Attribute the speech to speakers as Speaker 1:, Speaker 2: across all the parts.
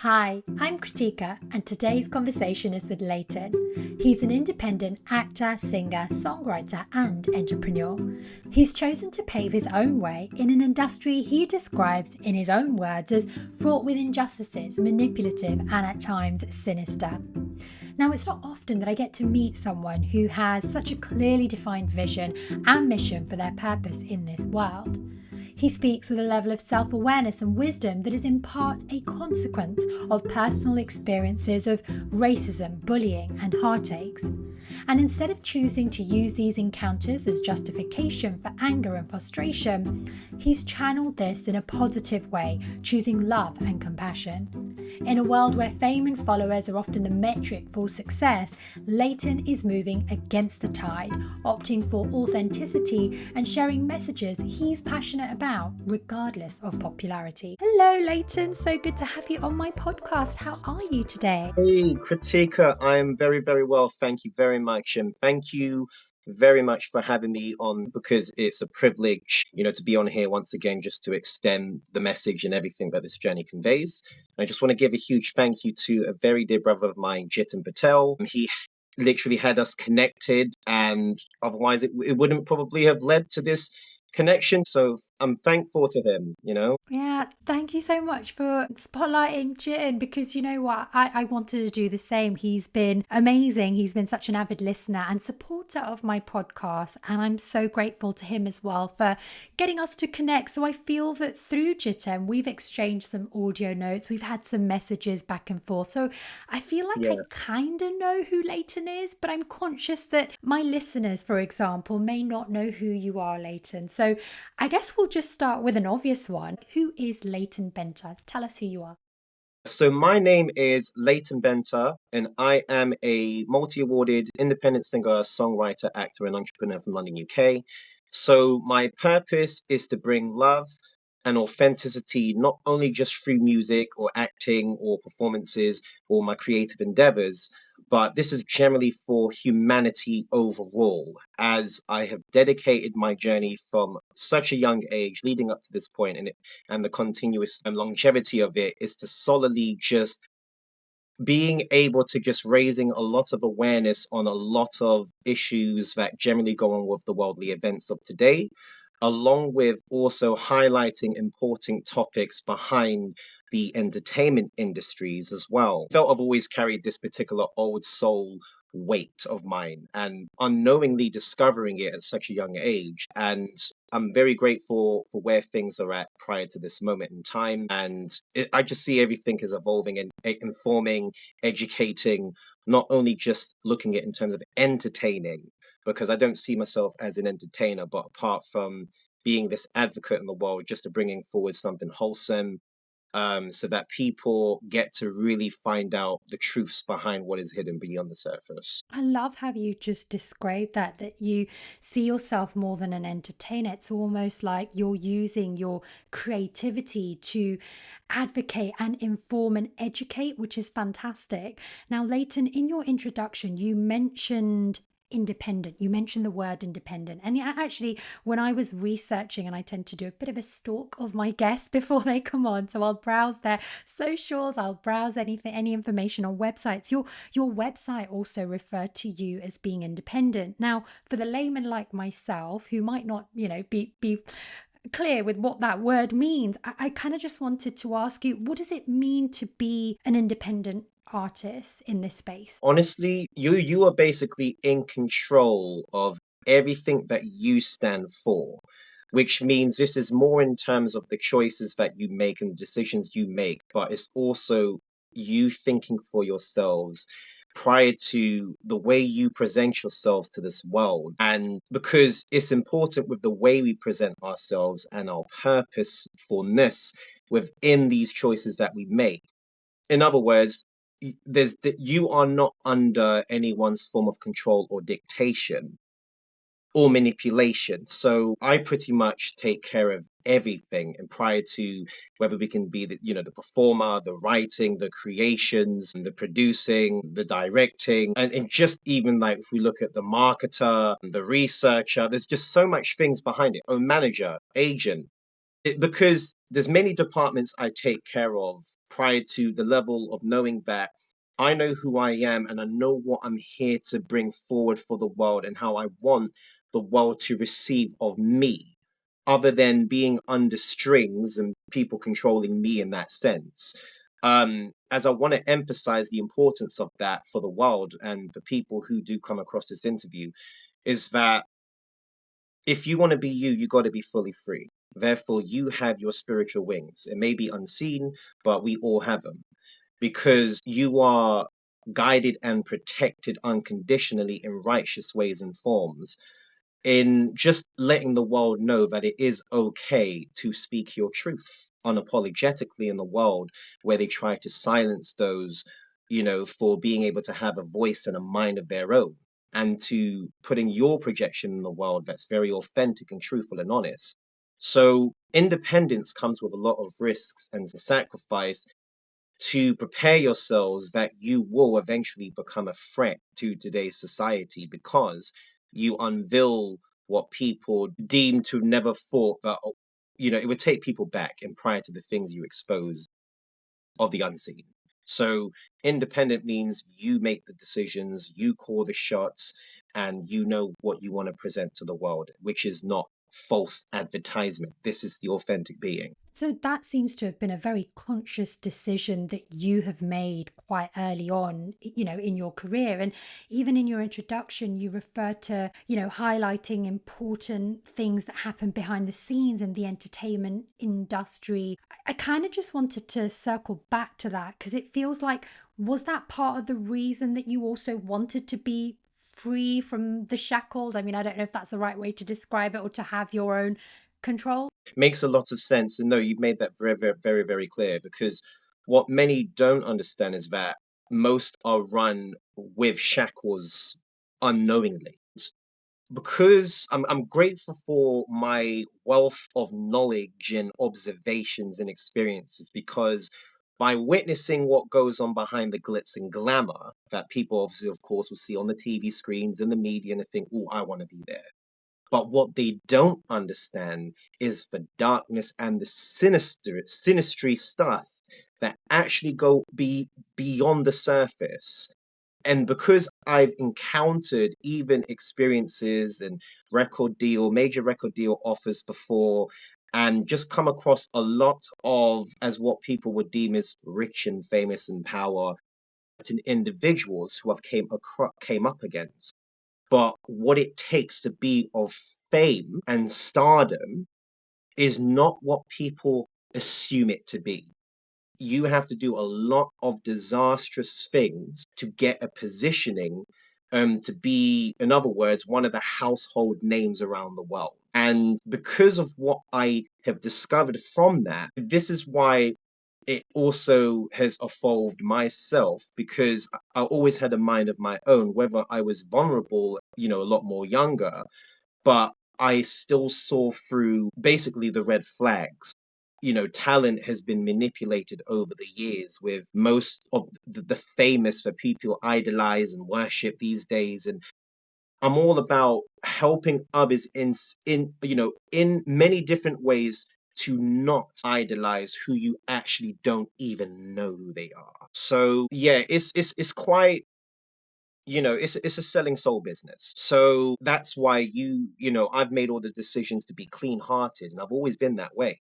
Speaker 1: Hi, I'm Krutika, and today's conversation is with Leyton. He's an independent actor, singer, songwriter, and entrepreneur. He's chosen to pave his own way in an industry he describes, in his own words, as fraught with injustices, manipulative, and at times sinister. Now, it's not often that I get to meet someone who has such a clearly defined vision and mission for their purpose in this world. He speaks with a level of self awareness and wisdom that is in part a consequence of personal experiences of racism, bullying, and heartaches. And instead of choosing to use these encounters as justification for anger and frustration, he's channeled this in a positive way, choosing love and compassion. In a world where fame and followers are often the metric for success, Leyton is moving against the tide, opting for authenticity and sharing messages he's passionate about, regardless of popularity. Hello, Leyton. So good to have you on my podcast. How are you today?
Speaker 2: Hey, Kritika, I'm very, very well. Thank you very much. And thank you very much for having me on because it's a privilege, to be on here once again, just to extend the message and everything that this journey conveys. And I just want to give a huge thank you to a very dear brother of mine, Jitin Patel. He literally had us connected, and otherwise it wouldn't probably have led to this connection. So I'm thankful to him.
Speaker 1: Yeah, thank you so much for spotlighting Jin because you know what? I wanted to do the same. He's been amazing. He's been such an avid listener and supporter of my podcast. And I'm so grateful to him as well for getting us to connect. So I feel that through Jitem, we've exchanged some audio notes. We've had some messages back and forth. So I feel like I
Speaker 2: Yeah.
Speaker 1: kind of know who Leighton is, but I'm conscious that my listeners, for example, may not know who you are, Leighton. So I guess we'll just start with an obvious one. Who is Leighton Benter? Tell us who you are.
Speaker 2: So my name is Leyton Benter, and I am a multi-awarded independent singer, songwriter, actor, and entrepreneur from London, UK. So my purpose is to bring love and authenticity, not only just through music or acting or performances or my creative endeavors, but this is generally for humanity overall, as I have dedicated my journey from such a young age leading up to this point, and the continuous longevity of it is to solidly just being able to just raising a lot of awareness on a lot of issues that generally go on with the worldly events of today, along with also highlighting important topics behind the entertainment industries as well. I felt I've always carried this particular old soul weight of mine and unknowingly discovering it at such a young age. And I'm very grateful for where things are at prior to this moment in time. And I just see everything is evolving and informing, educating, not only just looking at it in terms of entertaining, because I don't see myself as an entertainer, but apart from being this advocate in the world, just to bringing forward something wholesome, so that people get to really find out the truths behind what is hidden beyond the surface.
Speaker 1: I love how you just described that you see yourself more than an entertainer. It's almost like you're using your creativity to advocate and inform and educate, which is fantastic. Now, Leighton, in your introduction, you mentioned independent. You mentioned the word independent. And yeah, actually, when I was researching, and I tend to do a bit of a stalk of my guests before they come on, so I'll browse their socials, I'll browse anything, any information on websites. Your website also referred to you as being independent. Now, for the layman like myself, who might not, be clear with what that word means, I kind of just wanted to ask you, what does it mean to be an independent artist in this space?
Speaker 2: Honestly, you are basically in control of everything that you stand for, which means this is more in terms of the choices that you make and the decisions you make, but it's also you thinking for yourselves prior to the way you present yourselves to this world. And because it's important with the way we present ourselves and our purposefulness within these choices that we make. In other words, there's that you are not under anyone's form of control or dictation or manipulation. So I pretty much take care of everything, and prior to whether we can be the performer, the writing, the creations, the producing, the directing, and just even like if we look at the marketer, the researcher, there's just so much things behind it. Oh, manager, agent, Because there's many departments I take care of prior to the level of knowing that I know who I am and I know what I'm here to bring forward for the world and how I want the world to receive of me, other than being under strings and people controlling me in that sense. As I want to emphasize the importance of that for the world and the people who do come across this interview, is that if you want to be you, you got to be fully free. Therefore, you have your spiritual wings. It may be unseen, but we all have them because you are guided and protected unconditionally in righteous ways and forms. In just letting the world know that it is okay to speak your truth unapologetically in the world where they try to silence those, for being able to have a voice and a mind of their own, and to putting your projection in the world that's very authentic and truthful and honest. So independence comes with a lot of risks and sacrifice to prepare yourselves that you will eventually become a threat to today's society because you unveil what people deem to never thought that it would take people back and prior to the things you expose of the unseen. So independent means you make the decisions, you call the shots, and you know what you want to present to the world, which is not false advertisement. This is the authentic being.
Speaker 1: So that seems to have been a very conscious decision that you have made quite early on, in your career. And even in your introduction, you refer to, highlighting important things that happen behind the scenes in the entertainment industry. I kind of just wanted to circle back to that because it feels like, was that part of the reason that you also wanted to be free from the shackles? I mean, I don't know if that's the right way to describe it, or to have your own control.
Speaker 2: Makes a lot of sense. And no, you've made that very, very, very, very clear because what many don't understand is that most are run with shackles unknowingly. Because I'm grateful for my wealth of knowledge and observations and experiences because by witnessing what goes on behind the glitz and glamour that people obviously of course will see on the TV screens and the media and they think, oh, I want to be there. But what they don't understand is the darkness and the sinistry stuff that actually go beyond the surface. And because I've encountered even experiences and major record deal offers before, and just come across a lot of, as what people would deem as rich and famous and power, individuals who I've came up against. But what it takes to be of fame and stardom is not what people assume it to be. You have to do a lot of disastrous things to get a positioning, to be, in other words, one of the household names around the world. And because of what I have discovered from that, this is why it also has evolved myself because I always had a mind of my own, whether I was vulnerable, a lot more younger, but I still saw through basically the red flags. Talent has been manipulated over the years with most of the famous that people idolize and worship these days. And I'm all about helping others in many different ways to not idolize who you actually don't even know who they are. So yeah, it's quite, it's a selling soul business. So that's why I've made all the decisions to be clean hearted, and I've always been that way,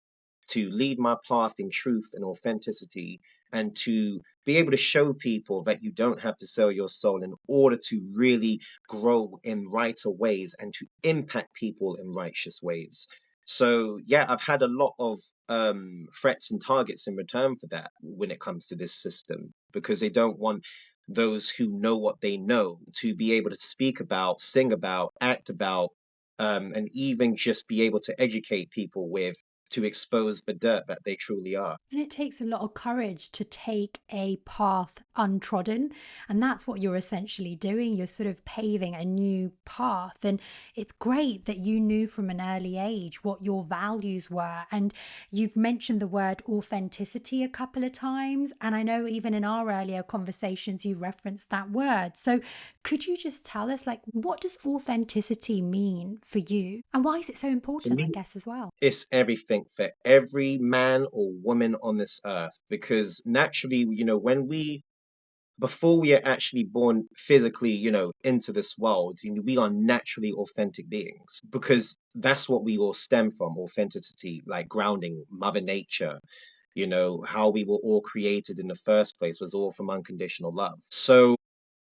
Speaker 2: to lead my path in truth and authenticity, and to be able to show people that you don't have to sell your soul in order to really grow in righter ways and to impact people in righteous ways. So yeah, I've had a lot of threats and targets in return for that when it comes to this system, because they don't want those who know what they know to be able to speak about, sing about, act about, and even just be able to educate people with, to expose the dirt that they truly are.
Speaker 1: And it takes a lot of courage to take a path untrodden. And that's what you're essentially doing. You're sort of paving a new path. And it's great that you knew from an early age what your values were. And you've mentioned the word authenticity a couple of times. And I know even in our earlier conversations, you referenced that word. So could you just tell us, like, what does authenticity mean for you? And why is it so
Speaker 2: For
Speaker 1: important, I
Speaker 2: me,
Speaker 1: guess, as well?
Speaker 2: it's everything for every man or woman on this earth, because naturally, when we before we are actually born physically, into this world, we are naturally authentic beings because that's what we all stem from: authenticity, like grounding, Mother Nature. How we were all created in the first place was all from unconditional love. So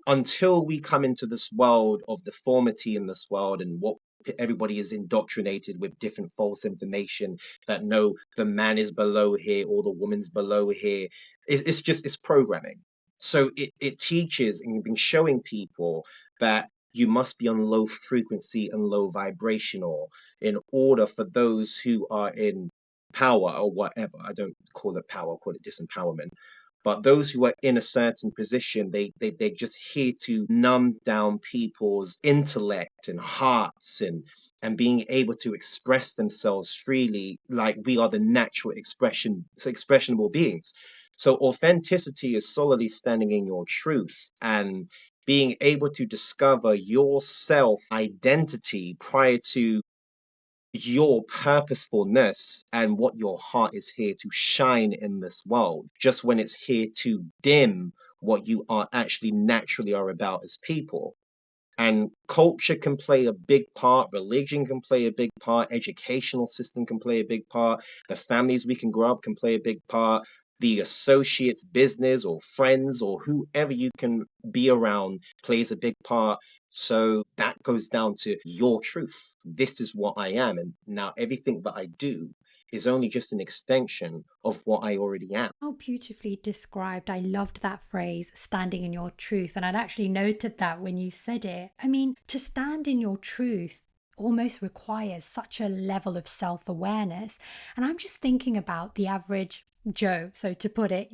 Speaker 2: until we come into this world of deformity in this world and what everybody is indoctrinated with different false information that no, the man is below here or the woman's below here. It's programming. So it teaches and been showing people that you must be on low frequency and low vibrational in order for those who are in power or whatever. I don't call it power, I call it disempowerment. But those who are in a certain position, they're just here to numb down people's intellect and hearts and being able to express themselves freely, like we are the natural expressionable beings. So authenticity is solely standing in your truth and being able to discover your self identity prior to your purposefulness and what your heart is here to shine in this world, just when it's here to dim what you are actually naturally are about as people. And culture can play a big part, religion can play a big part, educational system can play a big part, the families we can grow up can play a big part, the associates, business or friends or whoever you can be around plays a big part. So that goes down to your truth. This is what I am. And now everything that I do is only just an extension of what I already am.
Speaker 1: How beautifully described. I loved that phrase, standing in your truth. And I'd actually noted that when you said it. I mean, to stand in your truth almost requires such a level of self awareness. And I'm just thinking about the average Joe, so to put it,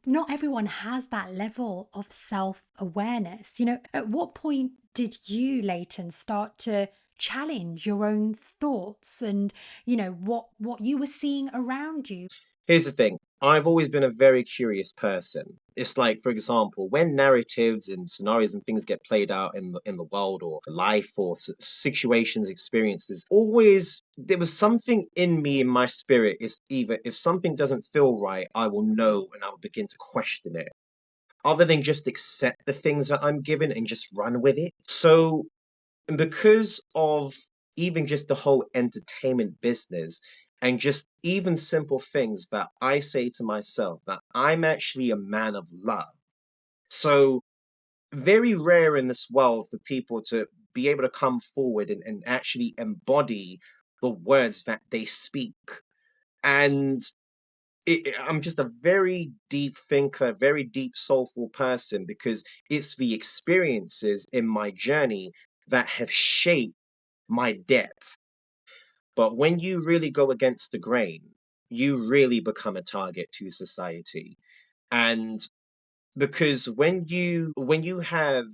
Speaker 1: not everyone has that level of self awareness. At what point did you, Leighton, start to challenge your own thoughts and what you were seeing around you?
Speaker 2: Here's the thing. I've always been a very curious person. It's like, for example, when narratives and scenarios and things get played out in the world or life or situations, experiences, always there was something in me in my spirit. Is either if something doesn't feel right, I will know and I will begin to question it, other than just accept the things that I'm given and just run with it. So, and because of even just the whole entertainment business and just even simple things that I say to myself that I'm actually a man of love. So, very rare in this world for people to be able to come forward and actually embody the words that they speak. And I'm just a very deep thinker, very deep soulful person because it's the experiences in my journey that have shaped my depth. But when you really go against the grain, you really become a target to society. And because when you have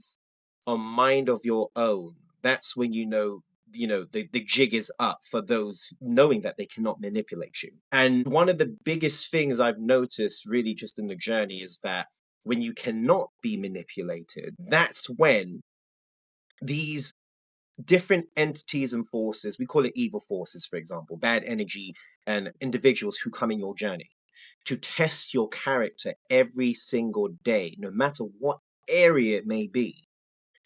Speaker 2: a mind of your own, that's when the jig is up for those knowing that they cannot manipulate you. And one of the biggest things I've noticed really just in the journey is that when you cannot be manipulated, that's when these different entities and forces, we call it evil forces, for example, bad energy and individuals who come in your journey to test your character every single day, no matter what area it may be,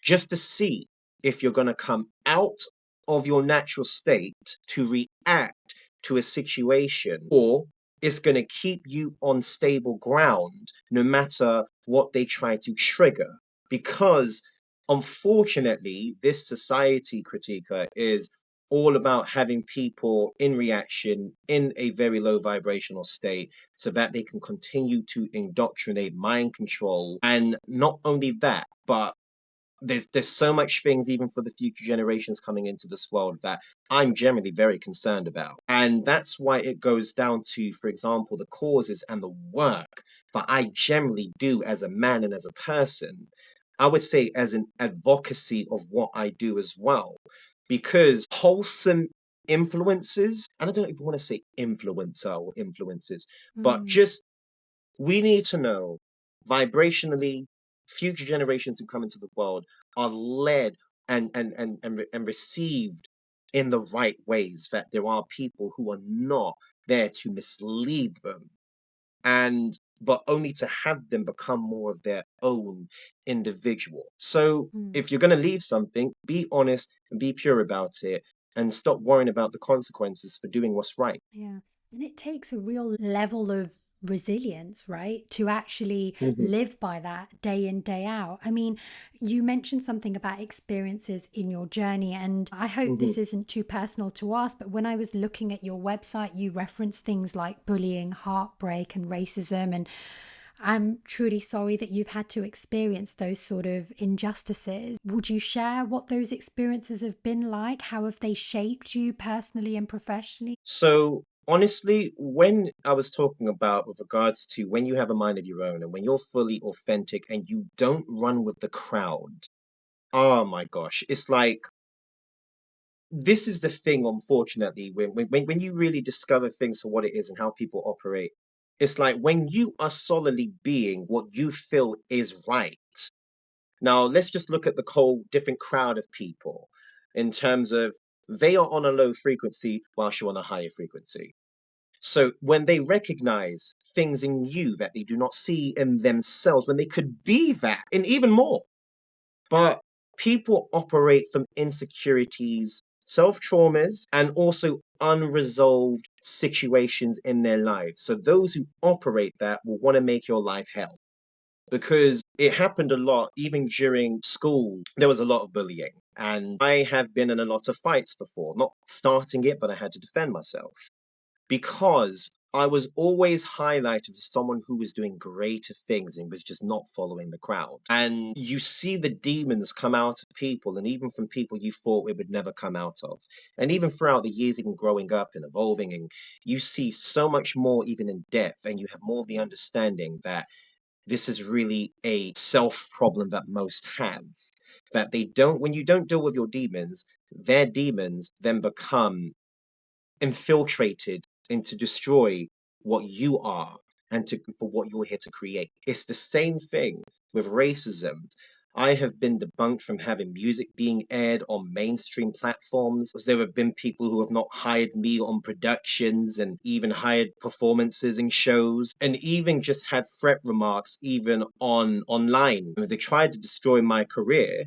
Speaker 2: just to see if you're going to come out of your natural state to react to a situation or it's going to keep you on stable ground no matter what they try to trigger. Because unfortunately, this society, Kritika, is all about having people in reaction in a very low vibrational state so that they can continue to indoctrinate, mind control. And not only that, but there's so much things even for the future generations coming into this world that I'm generally very concerned about. And that's why it goes down to, for example, the causes and the work that I generally do as a man and as a person. I would say as an advocacy of what I do as well. Because wholesome influences, and I don't even want to say influencer or influences, but
Speaker 1: Mm.
Speaker 2: just we need to know vibrationally, future generations who come into the world are led and received in the right ways, that there are people who are not there to mislead them, and but only to have them become more of their own individual. So
Speaker 1: Mm.
Speaker 2: if you're going to leave something, be honest and be pure about it, and stop worrying about the consequences for doing what's right.
Speaker 1: Yeah. And it takes a real level of resilience, right? To actually
Speaker 2: Mhm,
Speaker 1: live by that day in, day out. I mean, you mentioned something about experiences in your journey, and I hope
Speaker 2: mhm.
Speaker 1: this isn't too personal to ask, but when I was looking at your website, you referenced things like bullying, heartbreak, and racism. And I'm truly sorry that you've had to experience those sort of injustices. Would you share what those experiences have been like? How have they shaped you personally and professionally?
Speaker 2: So honestly, when I was talking about with regards to when you have a mind of your own and when you're fully authentic and you don't run with the crowd, oh my gosh, it's like this is the thing, unfortunately, when you really discover things for what it is and how people operate, it's like when you are solidly being what you feel is right. Now, let's just look at the whole different crowd of people in terms of they are on a low frequency whilst you're on a higher frequency. So when they recognize things in you that they do not see in themselves, when they could be that and even more, but people operate from insecurities, self traumas, and also unresolved situations in their lives. So those who operate that will want to make your life hell, because it happened a lot even during school. There was a lot of bullying, and I have been in a lot of fights before, not starting it, but I had to defend myself because I was always highlighted as someone who was doing greater things and was just not following the crowd. And you see the demons come out of people, and even from people you thought it would never come out of. And even throughout the years, even growing up and evolving, and you see so much more, even in depth, and you have more of the understanding that this is really a self problem that most have. That they don't, when you don't deal with your demons, their demons then become infiltrated and to destroy what you are and to for what you're here to create. It's the same thing with racism. I have been debunked from having music being aired on mainstream platforms. There have been people who have not hired me on productions and even hired performances in shows, and even just had threat remarks even on online. They tried to destroy my career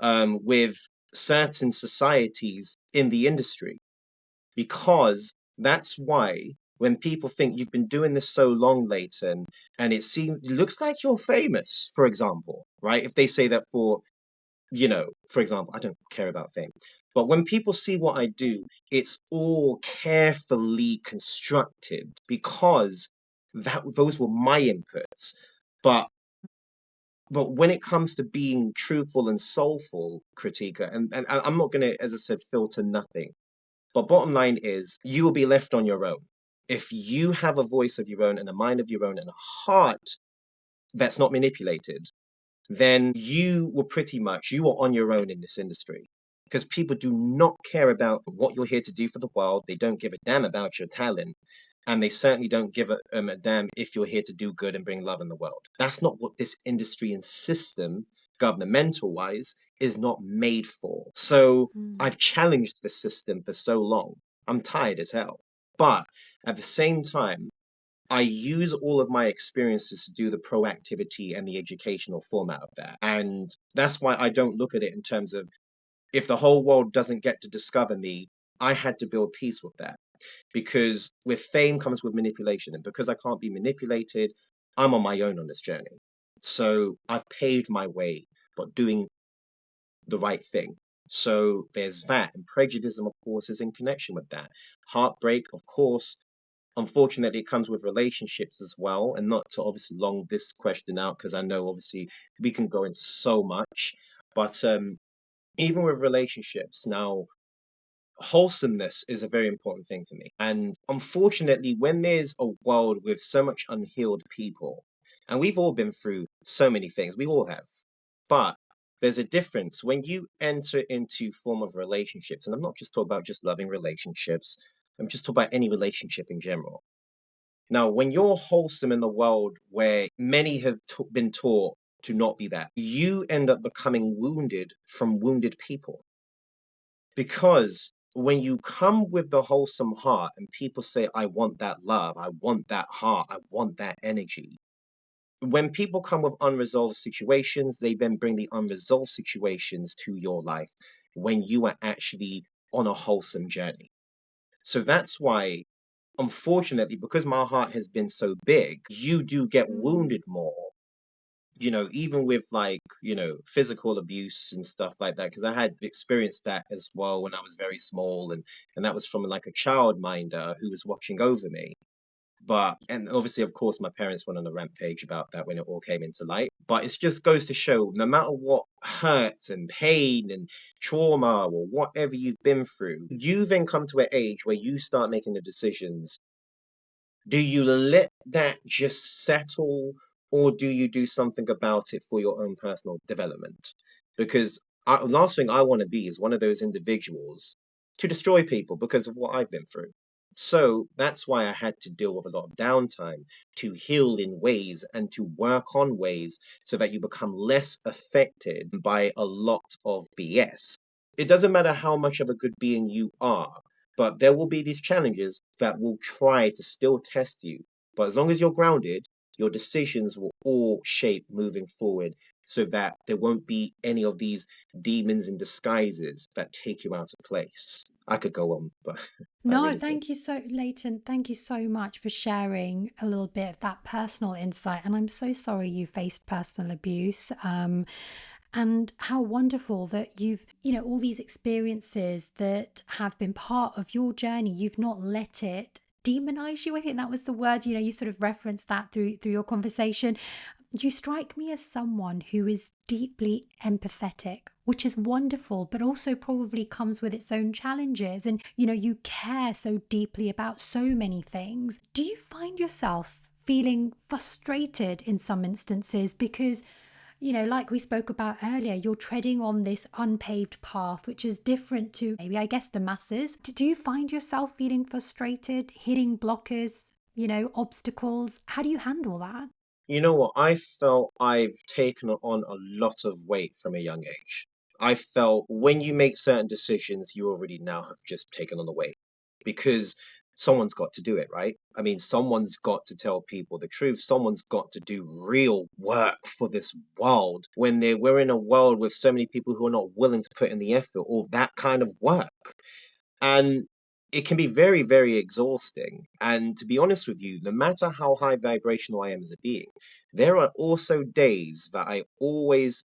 Speaker 2: with certain societies in the industry, because that's why when people think you've been doing this so long, Leighton, and it looks like you're famous, for example, right? If they say that for, for example, I don't care about fame. But when people see what I do, it's all carefully constructed because that those were my inputs. But but when it comes to being truthful and soulful, Kritika, and I'm not gonna, as I said, filter nothing. But bottom line is, you will be left on your own. If you have a voice of your own and a mind of your own and a heart that's not manipulated, then you are on your own in this industry. Because people do not care about what you're here to do for the world. They don't give a damn about your talent. And they certainly don't give a damn if you're here to do good and bring love in the world. That's not what this industry and system, governmental wise, is not made for. So
Speaker 1: Mm.
Speaker 2: I've challenged the system for so long. I'm tired as hell. But at the same time, I use all of my experiences to do the proactivity and the educational format of that. And that's why I don't look at it in terms of if the whole world doesn't get to discover me, I had to build peace with that. Because with fame comes with manipulation. And because I can't be manipulated, I'm on my own on this journey. So I've paved my way, but doing the right thing. So there's that. And prejudice, of course, is in connection with that. Heartbreak, of course, unfortunately, it comes with relationships as well. And not to obviously long this question out, because I know obviously we can go into so much. But even with relationships, now, wholesomeness is a very important thing for me. And unfortunately, when there's a world with so much unhealed people, and we've all been through so many things, we all have, but there's a difference when you enter into form of relationships, and I'm not just talking about just loving relationships, I'm just talking about any relationship in general. Now, when you're wholesome in the world where many have been taught to not be that, you end up becoming wounded from wounded people, because when you come with the wholesome heart and people say, I want that love, I want that heart, I want that energy. When people come with unresolved situations, they then bring the unresolved situations to your life when you are actually on a wholesome journey. So that's why, unfortunately, because my heart has been so big, you do get
Speaker 1: Mm.
Speaker 2: wounded more, even with like, physical abuse and stuff like that. Because I had experienced that as well when I was very small, and that was from like a childminder who was watching over me. And obviously, of course, my parents went on a rampage about that when it all came into light. But it just goes to show no matter what hurt and pain and trauma or whatever you've been through, you then come to an age where you start making the decisions. Do you let that just settle, or do you do something about it for your own personal development? Because last thing I want to be is one of those individuals to destroy people because of what I've been through. So that's why I had to deal with a lot of downtime to heal in ways and to work on ways so that you become less affected by a lot of BS. It doesn't matter how much of a good being you are, but there will be these challenges that will try to still test you. But as long as you're grounded, your decisions will all shape moving forward so that there won't be any of these demons in disguises that take you out of place. I could go on, but I
Speaker 1: No,
Speaker 2: really do.
Speaker 1: thank you so, Leighton. Thank you so much for sharing a little bit of that personal insight. And I'm so sorry you faced personal abuse. And how wonderful that you've, all these experiences that have been part of your journey, you've not let it demonize you. I think that was the word, you sort of referenced that through your conversation. You strike me as someone who is deeply empathetic, which is wonderful, but also probably comes with its own challenges. And, you care so deeply about so many things. Do you find yourself feeling frustrated in some instances because, like we spoke about earlier, you're treading on this unpaved path, which is different to maybe, I guess, the masses? Do you find yourself feeling frustrated, hitting blockers, obstacles? How do you handle that?
Speaker 2: You know what? I felt I've taken on a lot of weight from a young age. I felt when you make certain decisions, you already now have just taken on the weight because someone's got to do it, right? I mean, someone's got to tell people the truth. Someone's got to do real work for this world when we're in a world with so many people who are not willing to put in the effort or that kind of work. And it can be very, very exhausting. And to be honest with you, no matter how high vibrational I am as a being, there are also days that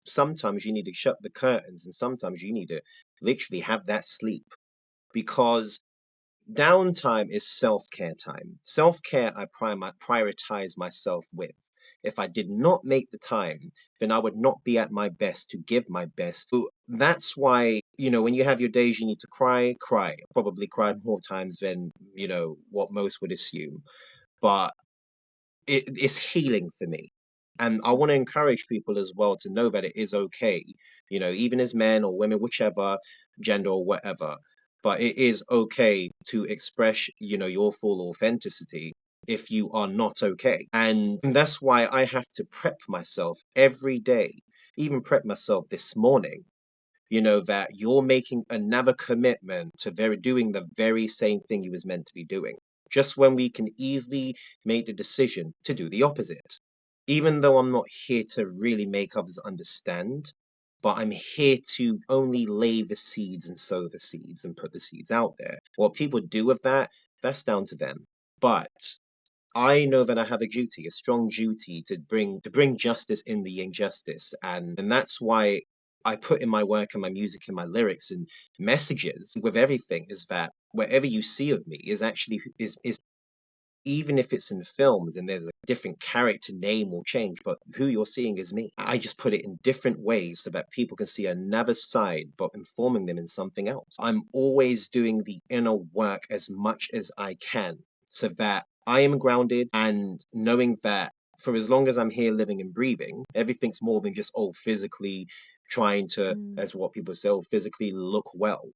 Speaker 2: sometimes you need to shut the curtains and sometimes you need to literally have that sleep because downtime is self-care time. Self-care, prioritize myself with. If I did not make the time, then I would not be at my best to give my best. So that's why, when you have your days you need to cry, cry. Probably cried more times than, what most would assume. But it's healing for me. And I want to encourage people as well to know that it is okay, even as men or women, whichever gender or whatever, but it is okay to express, your full authenticity if you are not okay. And that's why I have to prep myself every day, even prep myself this morning, that you're making another commitment to doing the very same thing you was meant to be doing. Just when we can easily make the decision to do the opposite. Even though I'm not here to really make others understand, but I'm here to only lay the seeds and sow the seeds and put the seeds out there. What people do with that, that's down to them. But I know that I have a duty, a strong duty to bring justice in the injustice, and that's why I put in my work and my music and my lyrics and messages with everything is that wherever you see of me is actually is even if it's in films and there's a different character name will change, but who you're seeing is me. I just put it in different ways so that people can see another side, but informing them in something else. I'm always doing the inner work as much as I can so that I am grounded and knowing that for as long as I'm here living and breathing, everything's more than just, physically trying to,
Speaker 1: Mm.
Speaker 2: as what people say, physically look well.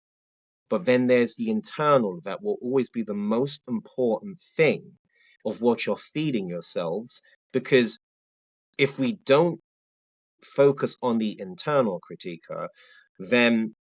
Speaker 2: But then there's the internal that will always be the most important thing of what you're feeding yourselves. Because if we don't focus on the internal critica, then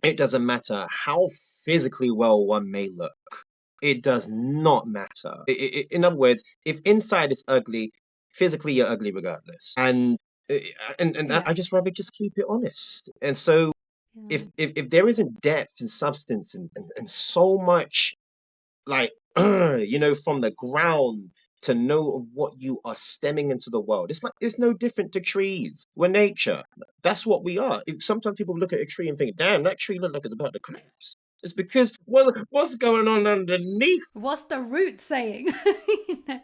Speaker 2: It doesn't matter how physically well one may look. It does not matter. In other words, if inside is ugly, physically you're ugly regardless. And I just
Speaker 1: Yes.
Speaker 2: rather just keep it honest. And so
Speaker 1: Yeah.
Speaker 2: if there isn't depth and substance and so much like from the ground to know of what you are stemming into the world. It's like it's no different to trees. We're nature. That's what we are. Sometimes people look at a tree and think, damn, that tree look like it's about to collapse. It's because, well, what's going on underneath?
Speaker 1: What's the root saying? You know?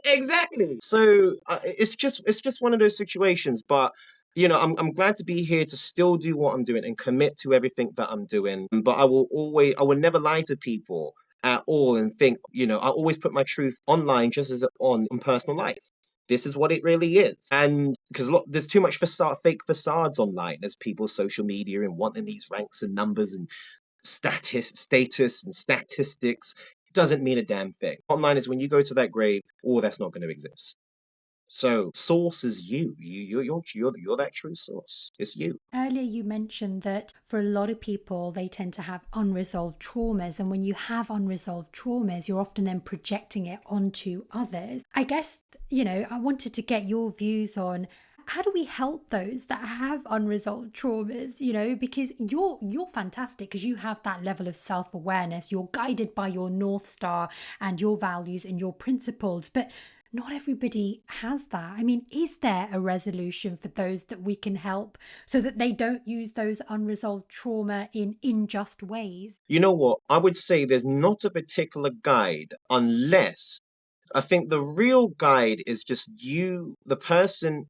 Speaker 2: Exactly. So it's just one of those situations. But I'm glad to be here to still do what I'm doing and commit to everything that I'm doing. But I will never lie to people at all and think, I always put my truth online just as on in personal life. This is what it really is. And because there's too much fake facades online as people's social media and wanting these ranks and numbers and status and statistics doesn't mean a damn thing. Bottom line is when you go to that grave, all that's not going to exist. So source is you. You're that true source. It's you.
Speaker 1: Earlier, you mentioned that for a lot of people, they tend to have unresolved traumas. And when you have unresolved traumas, you're often then projecting it onto others. I guess, I wanted to get your views on how do we help those that have unresolved traumas, because you're fantastic because you have that level of self-awareness. You're guided by your North Star and your values and your principles. But not everybody has that. I mean, is there a resolution for those that we can help so that they don't use those unresolved trauma in unjust ways?
Speaker 2: You know what? I would say there's not a particular guide unless I think the real guide is just you, the person,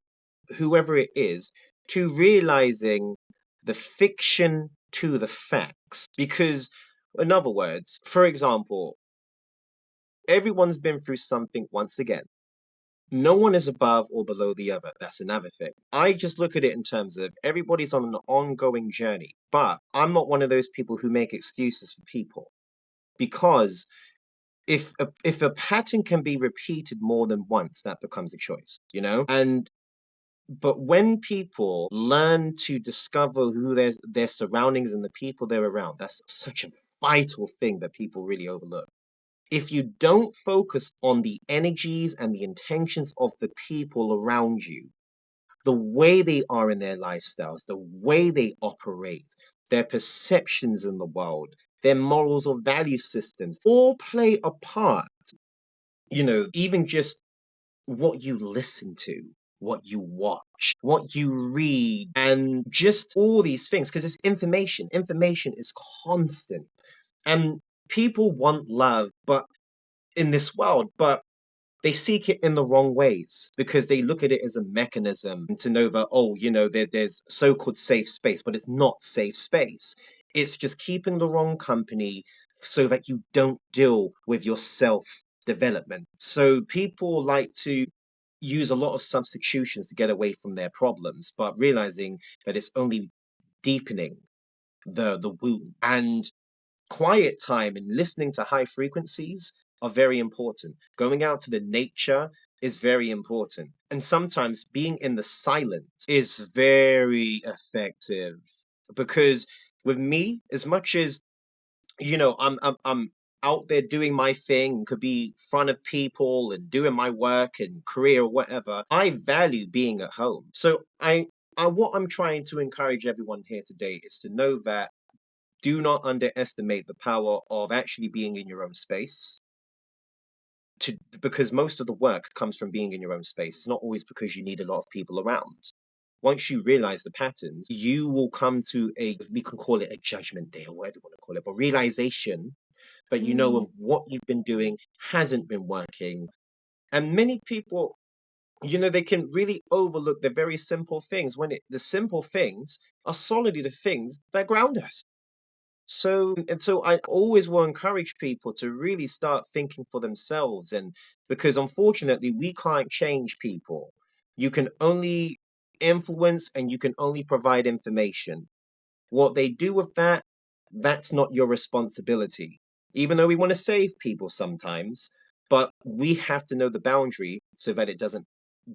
Speaker 2: whoever it is, to realizing the fiction to the facts. Because, in other words, for example, everyone's been through something once again. No one is above or below the other. That's another thing. I just look at it in terms of everybody's on an ongoing journey, but I'm not one of those people who make excuses for people because if a pattern can be repeated more than once, that becomes a choice. And but when people learn to discover who their surroundings and the people they're around, that's such a vital thing that people really overlook. If you don't focus on the energies and the intentions of the people around you, the way they are in their lifestyles, the way they operate, their perceptions in the world, their morals or value systems all play a part. Even just what you listen to, what you watch, what you read, and just all these things, because it's information. Information is constant. And people want love, but in this world, but they seek it in the wrong ways because they look at it as a mechanism to know that, oh, there's so-called safe space, but it's not safe space. It's just keeping the wrong company so that you don't deal with your self development. So people like to use a lot of substitutions to get away from their problems, but realizing that it's only deepening the wound. And quiet time and listening to high frequencies are very important. Going out to the nature is very important. And sometimes being in the silence is very effective because with me, as much as I'm out there doing my thing, could be in front of people and doing my work and career or whatever. I value being at home. So what I'm trying to encourage everyone here today is to know that do not underestimate the power of actually being in your own space because most of the work comes from being in your own space. It's not always because you need a lot of people around. Once you realize the patterns, you will come to we can call it a judgment day or whatever you want to call it, but realization that you know
Speaker 1: Mm,
Speaker 2: of what you've been doing hasn't been working. And many people, they can really overlook the very simple things when the simple things are solidly the things that ground us. So I always will encourage people to really start thinking for themselves, and because unfortunately we can't change people. You can only influence and you can only provide information. What they do with that, that's not your responsibility. Even though we want to save people sometimes, but we have to know the boundary so that it doesn't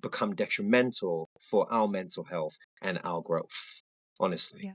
Speaker 2: become detrimental for our mental health and our growth. Honestly.
Speaker 1: yeah.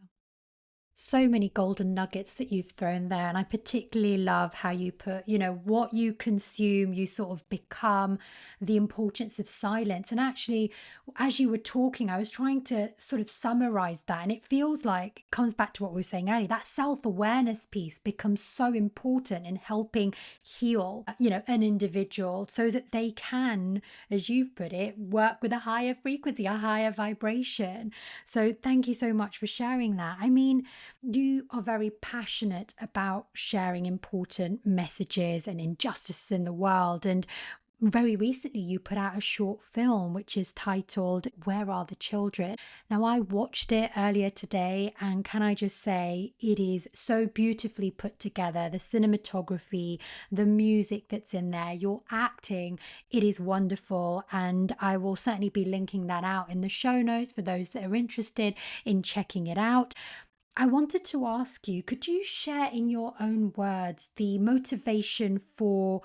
Speaker 1: So many golden nuggets that you've thrown there. And I particularly love how you put, what you consume, you sort of become, the importance of silence. And actually, as you were talking, I was trying to sort of summarize that. And it feels like it comes back to what we were saying earlier. That self awareness piece becomes so important in helping heal, an individual so that they can, as you've put it, work with a higher frequency, a higher vibration. So thank you so much for sharing that. I mean, you are very passionate about sharing important messages and injustices in the world. And very recently, you put out a short film which is titled Where Are the Children? Now, I watched it earlier today, and can I just say, it is so beautifully put together. The cinematography, the music that's in there, your acting, it is wonderful. And I will certainly be linking that out in the show notes for those that are interested in checking it out. I wanted to ask you, could you share in your own words the motivation for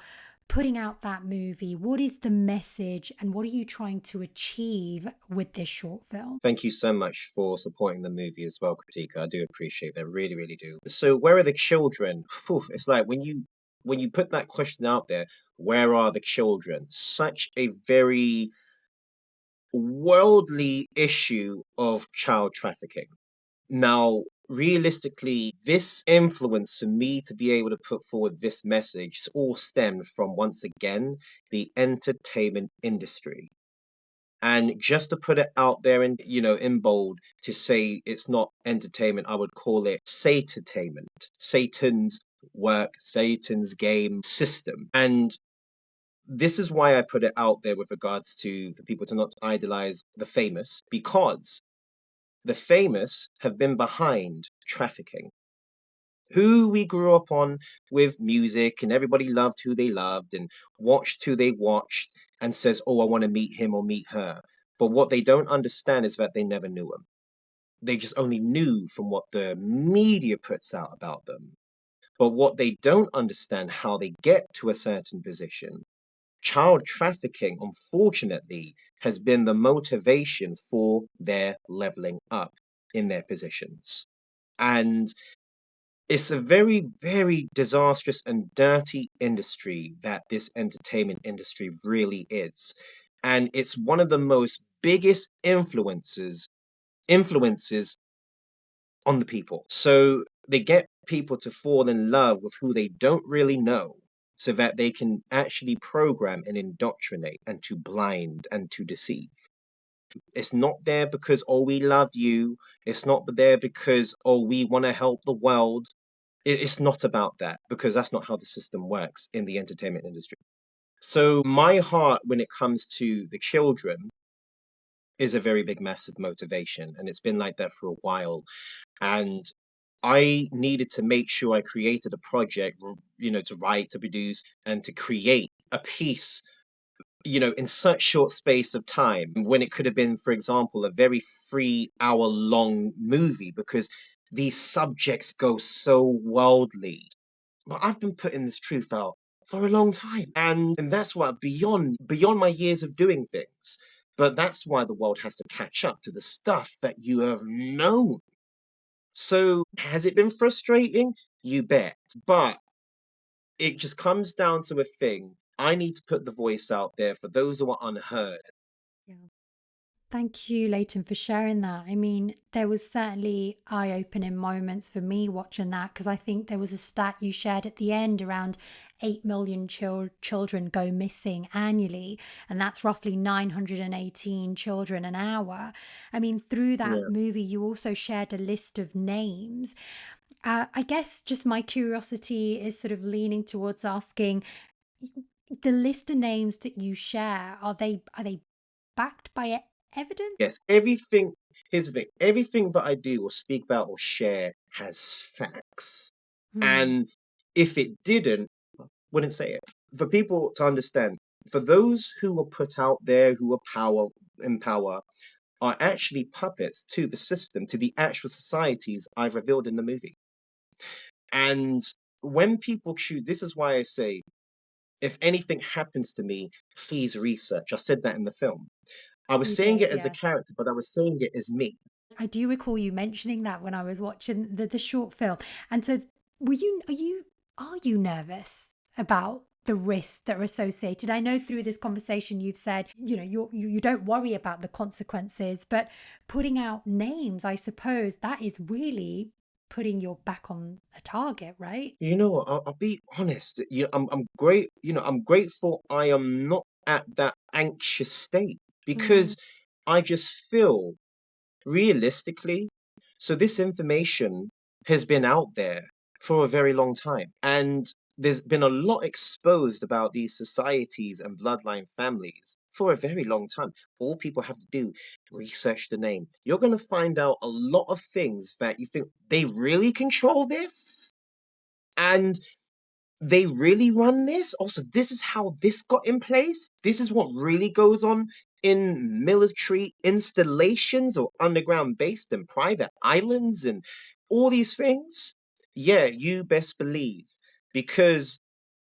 Speaker 1: putting out that movie? What is the message and what are you trying to achieve with this short film?
Speaker 2: Thank you so much for supporting the movie as well, Kritika. I do appreciate that, really, really do. So, where are the children? Phew, it's like when you put that question out there, where are the children? Such a very worldly issue of child trafficking. Now, realistically, this influence for me to be able to put forward this message all stemmed from, once again, the entertainment industry. And just to put it out there in bold, to say it's not entertainment, I would call it Satantainment. Satan's work, Satan's game system. And this is why I put it out there with regards to for people to not idolize the famous, because the famous have been behind trafficking. Who we grew up on with music, and everybody loved who they loved and watched who they watched, and says, oh, I want to meet him or meet her. But what they don't understand is that they never knew him. They just only knew from what the media puts out about them. But what they don't understand how they get to a certain position. Child trafficking, unfortunately, has been the motivation for their leveling up in their positions. And it's a very, very disastrous and dirty industry that this entertainment industry really is. And it's one of the most biggest influences on the people. So they get people to fall in love with who they don't really know so that they can actually program and indoctrinate and to blind and to deceive. It's not there because, oh, we love you. It's not there because, oh, we want to help the world. It's not about that, because that's not how the system works in the entertainment industry. So my heart when it comes to the children is a very big, massive motivation. And it's been like that for a while. And I needed to make sure I created a project, to write, to produce, and to create a piece, in such short space of time, when it could have been, for example, a very 3 hour long movie, because these subjects go so worldly. But I've been putting this truth out for a long time. And that's why beyond my years of doing things. But that's why the world has to catch up to the stuff that you have known. So has it been frustrating? You bet. But it just comes down to a thing. I need to put the voice out there for those who are unheard.
Speaker 1: Yeah. Thank you, Leighton, for sharing that. I mean, there was certainly eye-opening moments for me watching that because I think there was a stat you shared at the end around 8 million children go missing annually, and that's roughly 918 children an hour. I mean, through that
Speaker 2: Yeah.
Speaker 1: movie, you also shared a list of names. I guess just my curiosity is sort of leaning towards asking the list of names that you share, are they backed by evidence?
Speaker 2: Yes. Everything, here's the thing, everything that I do or speak about or share has facts.
Speaker 1: Hmm.
Speaker 2: And if it didn't, I wouldn't say it. For people to understand, for those who are put out there, who are in power, are actually puppets to the system, to the actual societies I've revealed in the movie. And when people choose, this is why I say, if anything happens to me, please research. I said that in the film. I was
Speaker 1: You
Speaker 2: saying
Speaker 1: did,
Speaker 2: it as a
Speaker 1: yes.
Speaker 2: character, but I was saying it as me.
Speaker 1: I do recall you mentioning that when I was watching the short film. And so were you are you nervous about the risks that are associated? I know through this conversation you've said, you don't worry about the consequences, but putting out names, I suppose that is really putting your back on a target, right?
Speaker 2: You know what? I'll be honest. I'm great. I'm grateful I am not at that anxious state
Speaker 1: Mm.
Speaker 2: because I just feel realistically. So this information has been out there for a very long time, and there's been a lot exposed about these societies and bloodline families for a very long time. All people have to do research the name. You're going to find out a lot of things that you think they really control this. And they really run this? Also, this is how this got in place? This is what really goes on in military installations or underground based and private islands and all these things? Yeah, you best believe. Because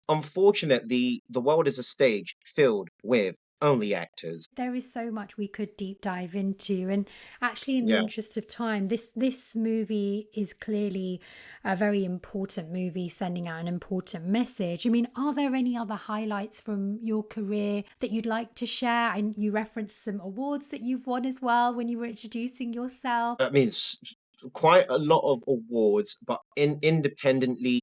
Speaker 2: unfortunately, the world is a stage filled with only actors.
Speaker 1: There is so much we could deep dive into, and actually, in the
Speaker 2: Yeah.
Speaker 1: interest of time, this movie is clearly a very important movie, sending out an important message. I mean, are there any other highlights from your career that you'd like to share? And you referenced some awards that you've won as well when you were introducing yourself.
Speaker 2: I mean, quite a lot of awards, but independently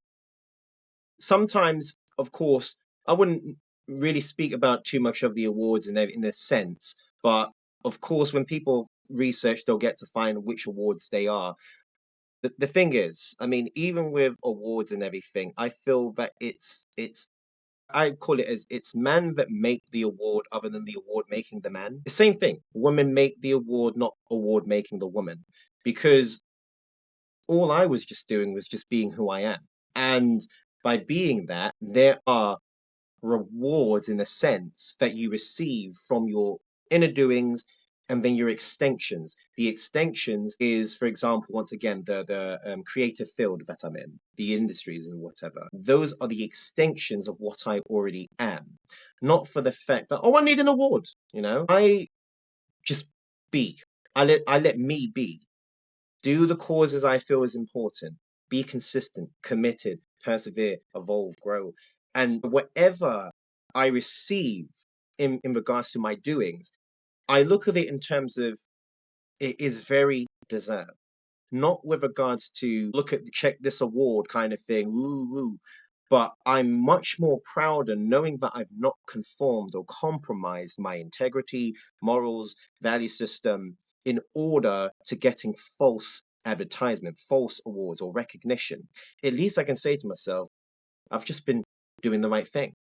Speaker 2: sometimes, of course, I wouldn't really speak about too much of the awards in a sense, but of course, when people research, they'll get to find which awards they are. The thing is, I mean, even with awards and everything, I feel that it's I call it as it's man that make the award other than the award making the man. The same thing. Women make the award, not award making the woman. Because all I was just doing was just being who I am. And by being that, there are rewards in a sense that you receive from your inner doings and then your extensions. The extensions is, for example, once again, the creative field that I'm in, the industries and whatever. Those are the extensions of what I already am. Not for the fact that, oh, I need an award, I just be. I let me be. Do the causes I feel is important. Be consistent, committed, persevere, evolve, grow. And whatever I receive in regards to my doings, I look at it in terms of it is very deserved. Not with regards to look at the check this award kind of thing, woo woo. But I'm much more prouder knowing that I've not conformed or compromised my integrity, morals, value system in order to getting false advertisement, false awards or recognition. At least I can say to myself, I've just been doing the right thing.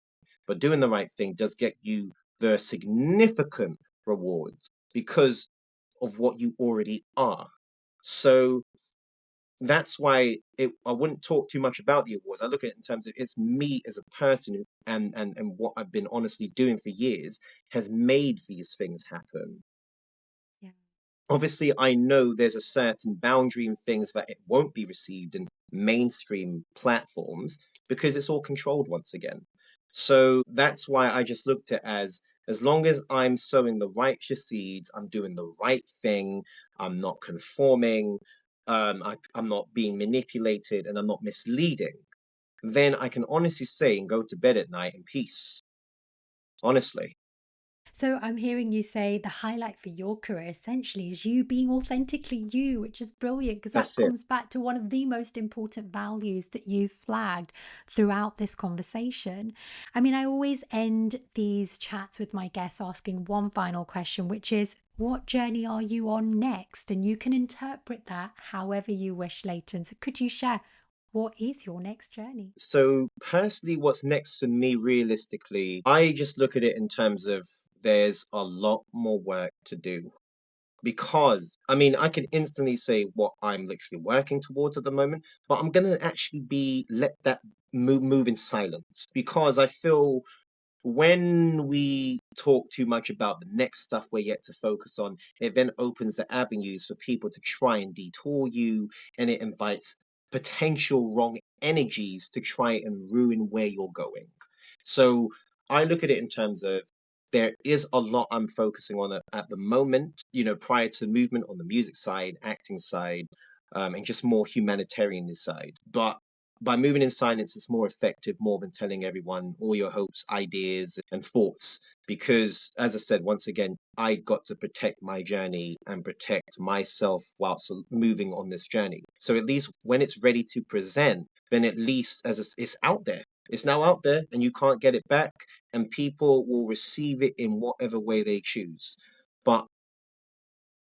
Speaker 2: But doing the right thing does get you the significant rewards because of what you already are. So that's why I wouldn't talk too much about the awards. I look at it in terms of it's me as a person and what I've been honestly doing for years has made these things happen.
Speaker 1: Yeah.
Speaker 2: Obviously, I know there's a certain boundary in things that it won't be received in mainstream platforms because it's all controlled once again. So that's why I just looked at as long as I'm sowing the righteous seeds, I'm doing the right thing, I'm not conforming, I'm not being manipulated, and I'm not misleading, then I can honestly say and go to bed at night in peace. Honestly,
Speaker 1: So I'm hearing you say the highlight for your career essentially is you being authentically you, which is brilliant because that
Speaker 2: that's it.
Speaker 1: comes back to one of the most important values that you've flagged throughout this conversation. I mean, I always end these chats with my guests asking one final question, which is, what journey are you on next? And you can interpret that however you wish, Leighton. So could you share what is your next journey?
Speaker 2: So personally, what's next for me realistically, I just look at it in terms of there's a lot more work to do. Because I mean, I can instantly say what I'm literally working towards at the moment, but I'm gonna actually be let that move in silence because I feel when we talk too much about the next stuff we're yet to focus on, it then opens the avenues for people to try and detour you, and it invites potential wrong energies to try and ruin where you're going. So I look at it in terms of there is a lot I'm focusing on at the moment, prior to movement on the music side, acting side, and just more humanitarian side. But by moving in silence, it's more effective, more than telling everyone all your hopes, ideas, and thoughts. Because, as I said, once again, I got to protect my journey and protect myself whilst moving on this journey. So at least when it's ready to present, then at least it's out there. It's now out there and you can't get it back, and people will receive it in whatever way they choose. But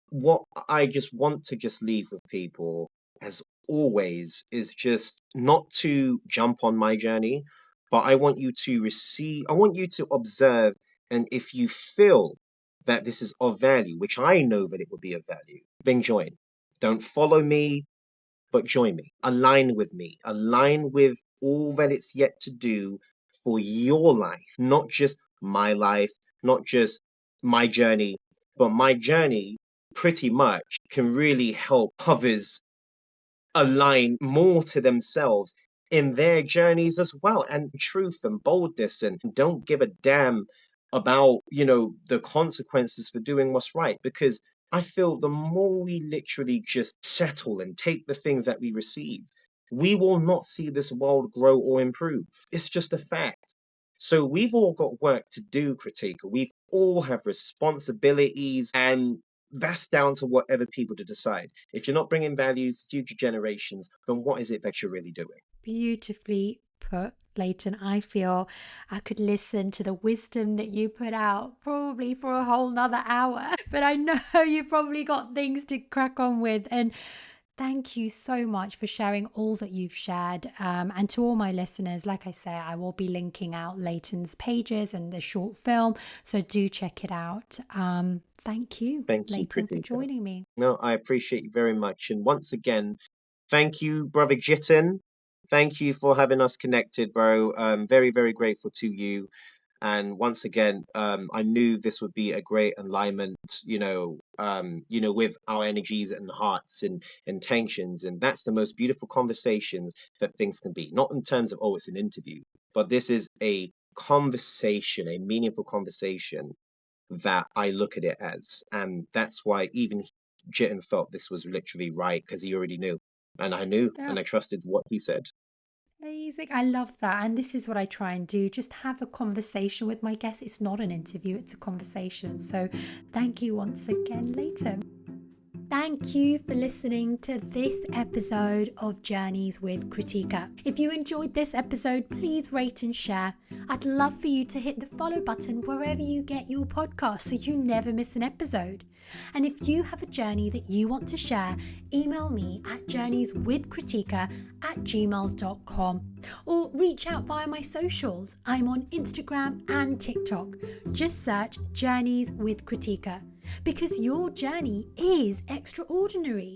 Speaker 2: what I just want to just leave with people, as always, is just not to jump on my journey, but I want you to I want you to observe, and if you feel that this is of value, which I know that it will be of value, then join. Don't follow me, but join me, align with all that it's yet to do for your life, not just my life, not just my journey, but my journey pretty much can really help others align more to themselves in their journeys as well, and truth and boldness, and don't give a damn about the consequences for doing what's right. Because I feel the more we literally just settle and take the things that we receive, we will not see this world grow or improve. It's just a fact. So we've all got work to do, Kritika. We've all have responsibilities, and that's down to whatever people to decide. If you're not bringing value to future generations, then what is it that you're really doing?
Speaker 1: Beautifully put, Leyton. I feel I could listen to the wisdom that you put out probably for a whole nother hour, but I know you've probably got things to crack on with. And thank you so much for sharing all that you've shared. And to all my listeners, like I say, I will be linking out Leyton's pages and the short film, so do check it out. Thank you,
Speaker 2: Thank you,
Speaker 1: Leyton, for
Speaker 2: Kritika.
Speaker 1: joining me.
Speaker 2: No, I appreciate you very much. And once again, thank you, brother Jitten. Thank you for having us connected, bro. Very, very grateful to you. And once again, I knew this would be a great alignment, with our energies and hearts and intentions. And that's the most beautiful conversations that things can be. Not in terms of, oh, it's an interview, but this is a conversation, a meaningful conversation that I look at it as. And that's why even Jitten felt this was literally right, because he already knew. And I knew
Speaker 1: Yeah.
Speaker 2: and I trusted what he said.
Speaker 1: Amazing. I love that. And this is what I try and do, just have a conversation with my guests. It's not an interview, it's a conversation. So thank you once again, Leyton. Thank you for listening to this episode of Journeys with Krutika. If you enjoyed this episode, please rate and share. I'd love for you to hit the follow button wherever you get your podcast so you never miss an episode. And if you have a journey that you want to share, email me at journeyswithkrutika@gmail.com or reach out via my socials. I'm on Instagram and TikTok. Just search Journeys with Krutika, because your journey is extraordinary.